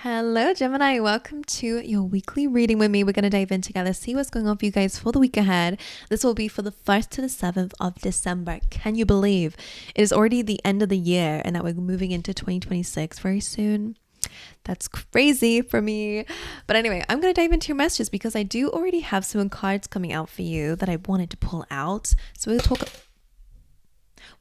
Hello, Gemini. Welcome to your weekly reading with me. We're going to dive in together, see what's going on for you guys for the week ahead. This will be for the 1st to the 7th of December. Can you believe it is already the end of the year and that we're moving into 2026 very soon? That's crazy for me. But anyway, I'm going to dive into your messages because I do already have some cards coming out for you that I wanted to pull out. So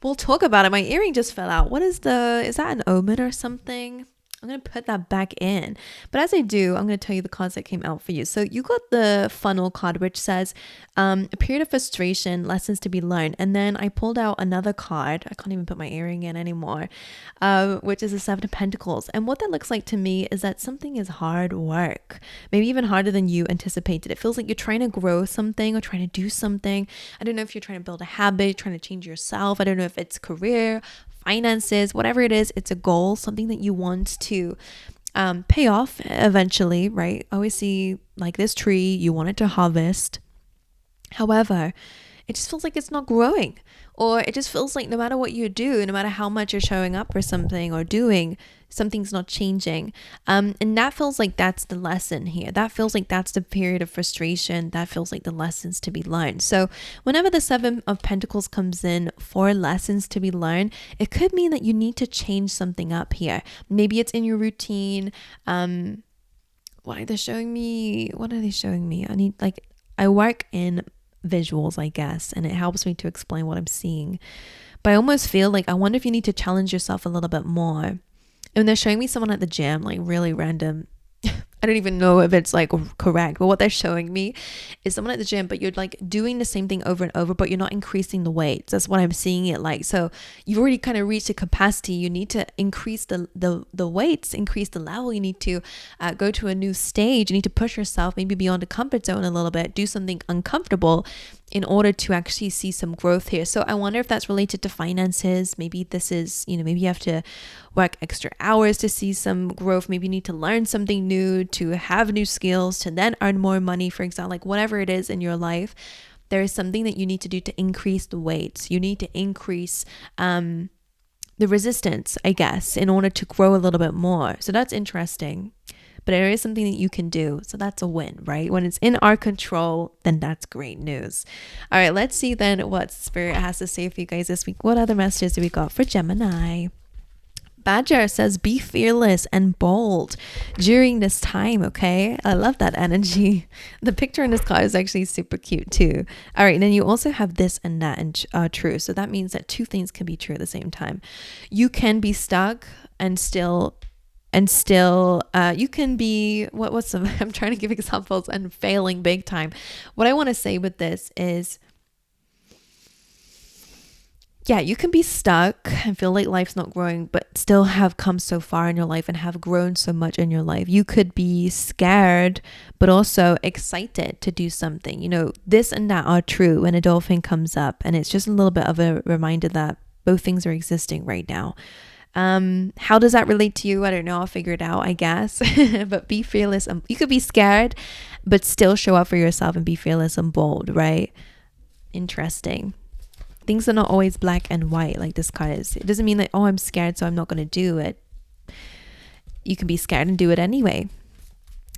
we'll talk about it. My earring just fell out. Is that an omen or something? I'm going to put that back in. But as I do, I'm going to tell you the cards that came out for you. So you got the funnel card, which says a period of frustration, lessons to be learned. And then I pulled out another card. I can't even put my earring in anymore, which is the 7 of Pentacles. And what that looks like to me is that something is hard work, maybe even harder than you anticipated. It feels like you're trying to grow something or trying to do something. I don't know if you're trying to build a habit, trying to change yourself. I don't know if it's career, finances, whatever it is, it's a goal, something that you want to pay off eventually, right? I always see like this tree, you want it to harvest. However, it just feels like it's not growing, or it just feels like no matter what you do, no matter how much you're showing up for something or doing, something's not changing. And that feels like that's the lesson here. That feels like that's the period of frustration. That feels like the lessons to be learned. So whenever the 7 of Pentacles comes in for lessons to be learned, it could mean that you need to change something up here. Maybe it's in your routine. What are they showing me? I work in visuals, I guess, and it helps me to explain what I'm seeing. But I almost feel like I wonder if you need to challenge yourself a little bit more. And they're showing me someone at the gym, like really random. I don't even know if it's like correct, but what they're showing me is someone at the gym, but you're like doing the same thing over and over, but you're not increasing the weights. That's what I'm seeing it like. So you've already kind of reached a capacity. You need to increase the weights, increase the level. You need to go to a new stage. You need to push yourself maybe beyond the comfort zone a little bit, do something uncomfortable in order to actually see some growth here. So I wonder if that's related to finances. Maybe this is, maybe you have to work extra hours to see some growth. Maybe you need to learn something new, to have new skills, to then earn more money, for example, like whatever it is in your life. There is something that you need to do to increase the weights. You need to increase the resistance, I guess, in order to grow a little bit more. So that's interesting. But there is something that you can do. So that's a win, right? When it's in our control, then that's great news. All right, let's see then what Spirit has to say for you guys this week. What other messages do we got for Gemini? Badger says, be fearless and bold during this time, okay? I love that energy. The picture in this card is actually super cute too. All right, and then you also have this and that and true. So that means that two things can be true at the same time. You can be stuck and still you can be I'm trying to give examples and failing big time. What I want to say with this is, yeah, you can be stuck and feel like life's not growing, but still have come so far in your life and have grown so much in your life. You could be scared, but also excited to do something. This and that are true when a dolphin comes up. And it's just a little bit of a reminder that both things are existing right now. How does that relate to you? I don't know. I'll figure it out, I guess. But be fearless. You could be scared, but still show up for yourself and be fearless and bold, right? Interesting. Things are not always black and white like this card is. It doesn't mean that, I'm scared, so I'm not going to do it. You can be scared and do it anyway.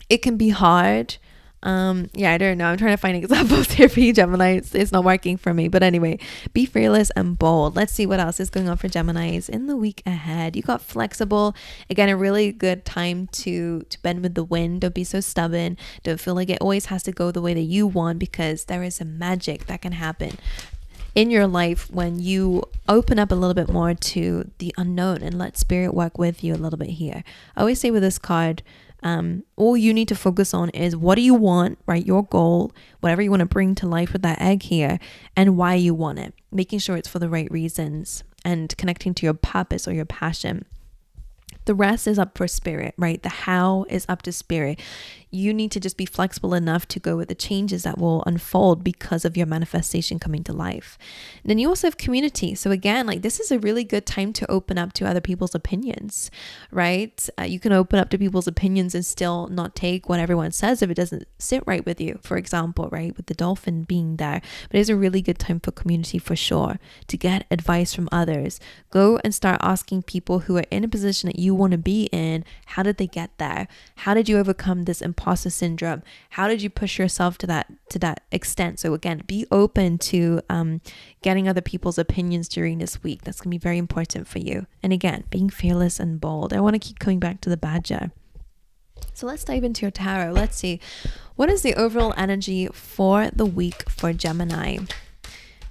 It can be hard. I don't know. I'm trying to find examples here for you, Gemini. It's not working for me. But anyway, be fearless and bold. Let's see what else is going on for Geminis in the week ahead. You got flexible. Again, a really good time to bend with the wind. Don't be so stubborn. Don't feel like it always has to go the way that you want, because there is a magic that can happen in your life when you open up a little bit more to the unknown and let spirit work with you a little bit here. I always say with this card, all you need to focus on is what do you want, right? Your goal, whatever you want to bring to life with that egg here, and why you want it, making sure it's for the right reasons and connecting to your purpose or your passion. The rest is up for spirit, right? The how is up to spirit. You need to just be flexible enough to go with the changes that will unfold because of your manifestation coming to life. And then you also have community. So again, like this is a really good time to open up to other people's opinions, right? You can open up to people's opinions and still not take what everyone says if it doesn't sit right with you, for example, right? With the dolphin being there. But it's a really good time for community for sure, to get advice from others. Go and start asking people who are in a position that you want to be in, how did they get there? How did you overcome this imposter syndrome? How did you push yourself to that extent? So again, be open to getting other people's opinions during this week. That's going to be very important for you. And again, being fearless and bold. I want to keep coming back to the Badger. So let's dive into your tarot. Let's see, what is the overall energy for the week for Gemini?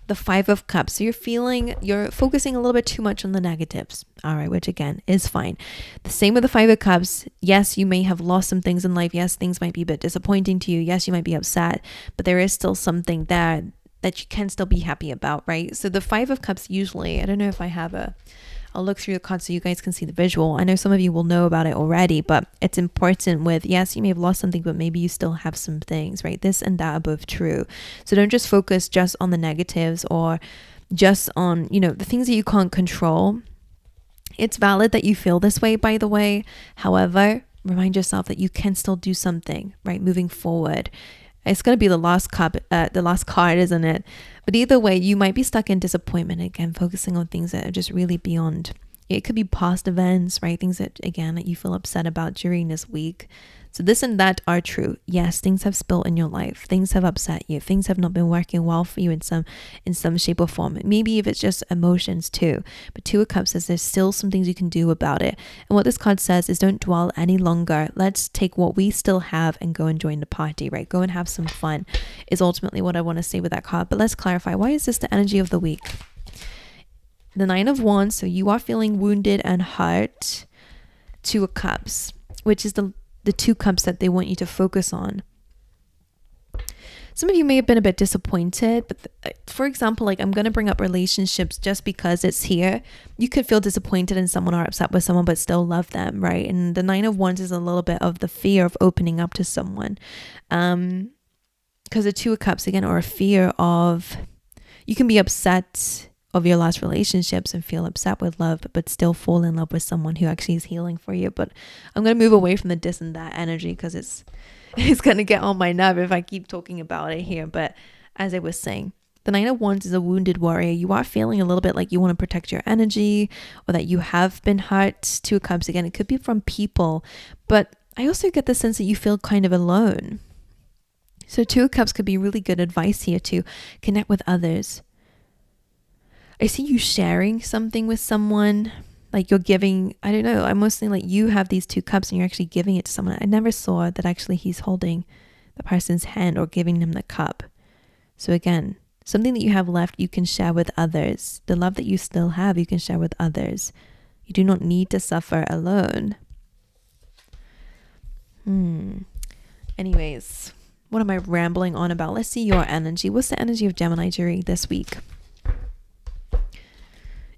The Five of Cups. So you're focusing a little bit too much on the negatives. All right, which again is fine. The same with the Five of Cups. Yes, you may have lost some things in life. Yes, things might be a bit disappointing to you. Yes, you might be upset, but there is still something there that you can still be happy about, right? So the Five of Cups usually, I don't know if I have I'll look through the cards so you guys can see the visual. I know some of you will know about it already, but it's important with, yes, you may have lost something, but maybe you still have some things, right? This and that are both true. So don't just focus just on the negatives or just on, the things that you can't control. It's valid that you feel this way, by the way. However, remind yourself that you can still do something, right? Moving forward. It's going to be the last card, isn't it? But either way, you might be stuck in disappointment again, focusing on things that are just really beyond. It could be past events, right? Things that, again, that you feel upset about during this week. So this and that are true. Yes, things have spilled in your life. Things have upset you. Things have not been working well for you in some shape or form. Maybe if it's just emotions too. But Two of Cups says there's still some things you can do about it. And what this card says is don't dwell any longer. Let's take what we still have and go and join the party, right? Go and have some fun is ultimately what I want to say with that card. But let's clarify. Why is this the energy of the week? The Nine of Wands. So you are feeling wounded and hurt. Two of Cups, which is the two cups that they want you to focus on. Some of you may have been a bit disappointed, but for example, like I'm going to bring up relationships just because it's here. You could feel disappointed in someone or upset with someone, but still love them, right? And the Nine of Wands is a little bit of the fear of opening up to someone. Because the Two of Cups, again, or a fear of, you can be upset of your last relationships and feel upset with love, but still fall in love with someone who actually is healing for you. But I'm going to move away from the this and that energy because it's going to get on my nerve if I keep talking about it here. But as I was saying, the Nine of Wands is a wounded warrior. You are feeling a little bit like you want to protect your energy or that you have been hurt. Two of Cups, again, it could be from people, but I also get the sense that you feel kind of alone. So Two of Cups could be really good advice here to connect with others. I see you sharing something with someone, like you're giving, I don't know, I'm mostly like you have these two cups and you're actually giving it to someone. I never saw that actually he's holding the person's hand or giving them the cup. So again, something that you have left, you can share with others. The love that you still have, you can share with others. You do not need to suffer alone. Anyways, what am I rambling on about? Let's see your energy. What's the energy of Gemini during this week?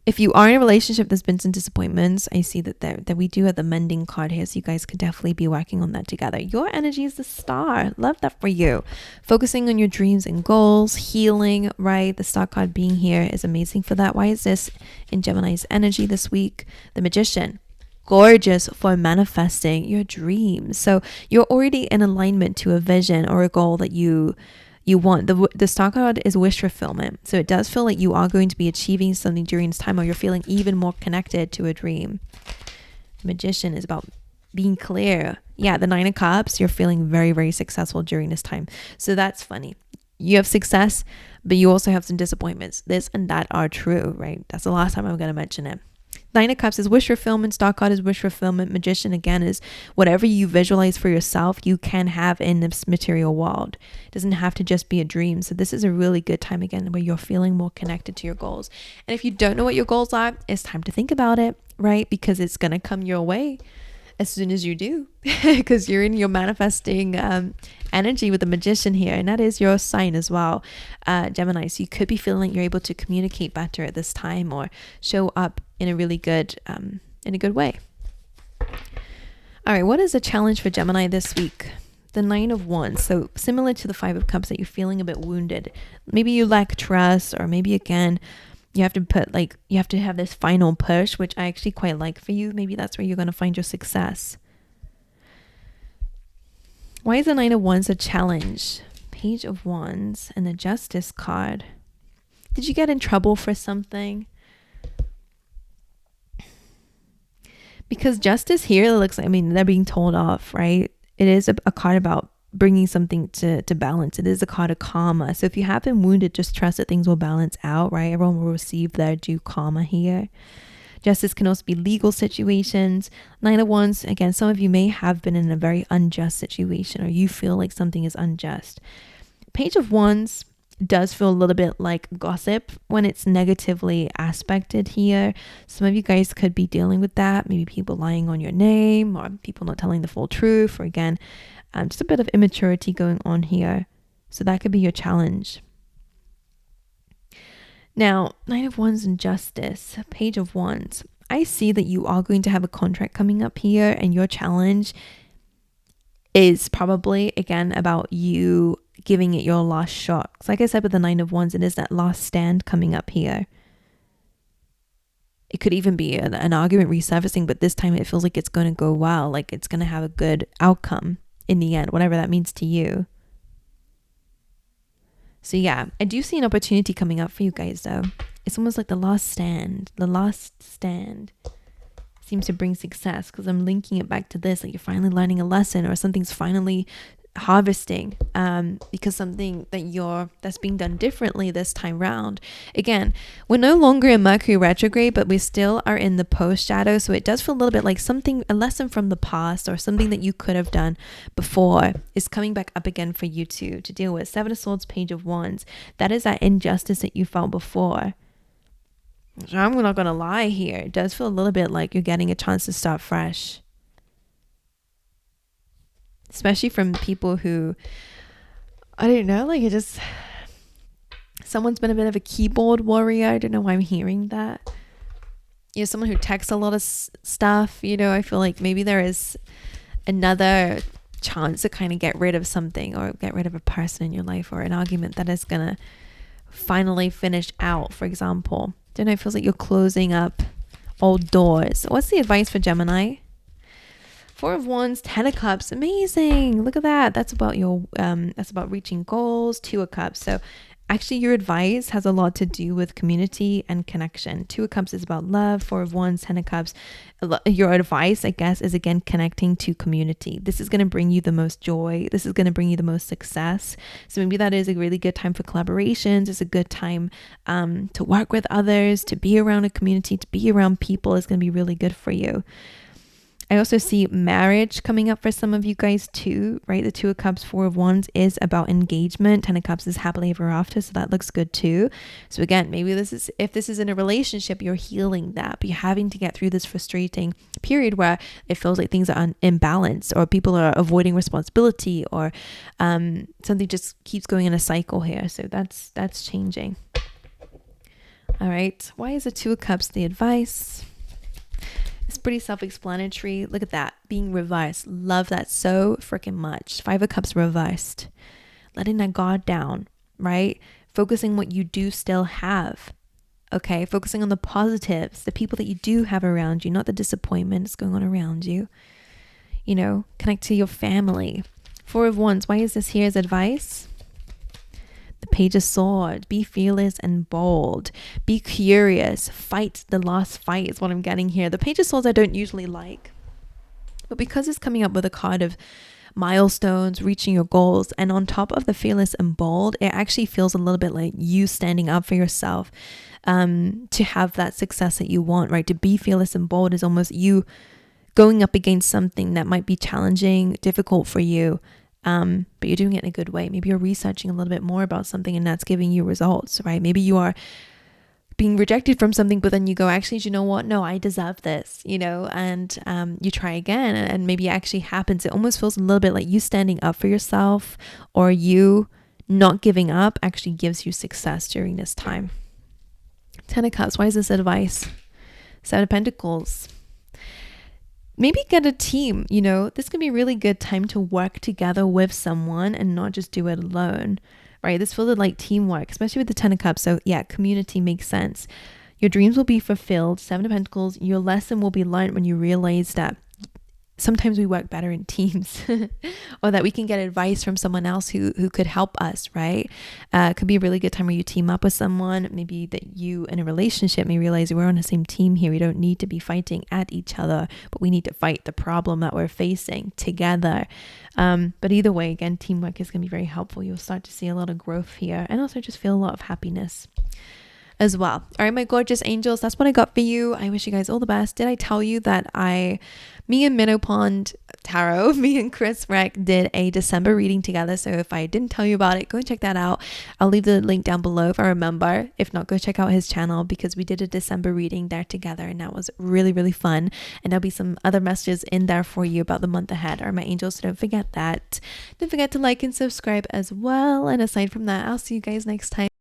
If you are in a relationship, there's been some disappointments. I see that we do have the mending card here, so you guys could definitely be working on that together. Your energy is the Star. Love that for you. Focusing on your dreams and goals, healing, right? The Star card being here is amazing for that. Why is this in Gemini's energy this week? The Magician. Gorgeous for manifesting your dreams. So you're already in alignment to a vision or a goal that you want. The Star card is wish fulfillment. So it does feel like you are going to be achieving something during this time, or you're feeling even more connected to a dream. Magician is about being clear. Yeah, the Nine of Cups, you're feeling very, very successful during this time. So that's funny. You have success, but you also have some disappointments. This and that are true, right? That's the last time I'm going to mention it. Nine of Cups is wish fulfillment. Star card is wish fulfillment. Magician, again, is whatever you visualize for yourself, you can have in this material world. It doesn't have to just be a dream. So this is a really good time, again, where you're feeling more connected to your goals. And if you don't know what your goals are, it's time to think about it, right? Because it's going to come your way as soon as you do, because you're in your manifesting energy with the Magician here, and that is your sign as well, Gemini. So you could be feeling like you're able to communicate better at this time or show up in a really good way. All right, what is the challenge for Gemini this week? The Nine of Wands. So similar to the Five of Cups, that you're feeling a bit wounded. Maybe you lack trust, or maybe again, you have to have this final push, which I actually quite like for you. Maybe that's where you're going to find your success. Why is the Nine of Wands a challenge? Page of Wands and the Justice card. Did you get in trouble for something? Because justice here, it looks like, I mean, they're being told off, right? It is a card about bringing something to balance. It is a card of karma. So if you have been wounded, just trust that things will balance out, right? Everyone will receive their due karma here. Justice can also be legal situations. 9 of Wands, again, some of you may have been in a very unjust situation, or you feel like something is unjust. Page of Wands does feel a little bit like gossip when it's negatively aspected here. Some of you guys could be dealing with that. Maybe people lying on your name, or people not telling the full truth, or again, just a bit of immaturity going on here. So that could be your challenge. Now, 9 of Wands and Justice, Page of Wands. I see that you are going to have a contract coming up here, and your challenge is probably, again, about you giving it your last shot. Like I said with the 9 of Wands, it is that last stand coming up here. It could even be an argument resurfacing, but this time it feels like it's going to go well, like it's going to have a good outcome in the end, whatever that means to you. So yeah, I do see an opportunity coming up for you guys though. It's almost like the last stand. The last stand seems to bring success, because I'm linking it back to this, like you're finally learning a lesson, or something's finally harvesting, because something that's being done differently this time round. Again, we're no longer in Mercury retrograde, but we still are in the post shadow, so it does feel a little bit like a lesson from the past, or something that you could have done before is coming back up again for you to deal with. 7 of Swords, Page of Wands. That is that injustice that you felt before. So I'm not gonna lie here, it does feel a little bit like you're getting a chance to start fresh, especially from people who, I don't know, like it just, someone's been a bit of a keyboard warrior. I don't know why I'm hearing that. You know, someone who texts a lot of stuff, you know, I feel like maybe there is another chance to kind of get rid of something, or get rid of a person in your life, or an argument that is gonna finally finish out, for example. Don't know, it feels like you're closing up old doors. What's the advice for Gemini? 4 of Wands, 10 of Cups. Amazing. Look at that. That's about that's about reaching goals. 2 of Cups. So actually your advice has a lot to do with community and connection. 2 of Cups is about love. 4 of Wands, 10 of Cups. Your advice, I guess, is again connecting to community. This is going to bring you the most joy. This is going to bring you the most success. So maybe that is a really good time for collaborations. It's a good time to work with others, to be around a community, to be around people. Is going to be really good for you. I also see marriage coming up for some of you guys too, right? The 2 of Cups, 4 of Wands is about engagement. 10 of Cups is happily ever after, so that looks good too. So again, maybe if this is in a relationship, you're healing that, but you're having to get through this frustrating period where it feels like things are imbalanced, or people are avoiding responsibility, or something just keeps going in a cycle here. So that's changing. All right, why is the 2 of Cups the advice? It's pretty self-explanatory. Look at that, being reversed. Love that so freaking much. 5 of Cups reversed. Letting that guard down, right? Focusing what you do still have. Okay, focusing on the positives, the people that you do have around you, not the disappointment that's going on around you. You know, connect to your family. 4 of Wands, why is this here as advice? The Page of Swords, be fearless and bold. Be curious. Fight the last fight is what I'm getting here. The Page of Swords I don't usually like, but because it's coming up with a card of milestones, reaching your goals, and on top of the fearless and bold, it actually feels a little bit like you standing up for yourself to have that success that you want, right? To be fearless and bold is almost you going up against something that might be challenging, difficult for you. But you're doing it in a good way. Maybe you're researching a little bit more about something, and that's giving you results, right? Maybe you are being rejected from something, but then you go, actually, you know what? No, I deserve this, you know, and you try again, and maybe it actually happens. It almost feels a little bit like you standing up for yourself, or you not giving up actually gives you success during this time. 10 of Cups, why is this advice? 7 of Pentacles. Maybe get a team, you know, this can be a really good time to work together with someone and not just do it alone, right? This feels like teamwork, especially with the 10 of Cups. So yeah, community makes sense. Your dreams will be fulfilled. 7 of Pentacles, your lesson will be learned when you realize that sometimes we work better in teams or that we can get advice from someone else who could help us, right? It could be a really good time where you team up with someone, maybe that you in a relationship may realize we're on the same team here. We don't need to be fighting at each other, but we need to fight the problem that we're facing together. But either way, again, teamwork is going to be very helpful. You'll start to see a lot of growth here and also just feel a lot of happiness as well. All right, my gorgeous angels, that's what I got for you. I wish you guys all the best. Did I tell you that me and Minnow Pond Tarot, me and Chris Reck did a December reading together? So if I didn't tell you about it, go and check that out. I'll leave the link down below if I remember. If not, go check out his channel because we did a December reading there together and that was really, really fun. And there'll be some other messages in there for you about the month ahead. All right, my angels, so don't forget that. Don't forget to like and subscribe as well. And aside from that, I'll see you guys next time.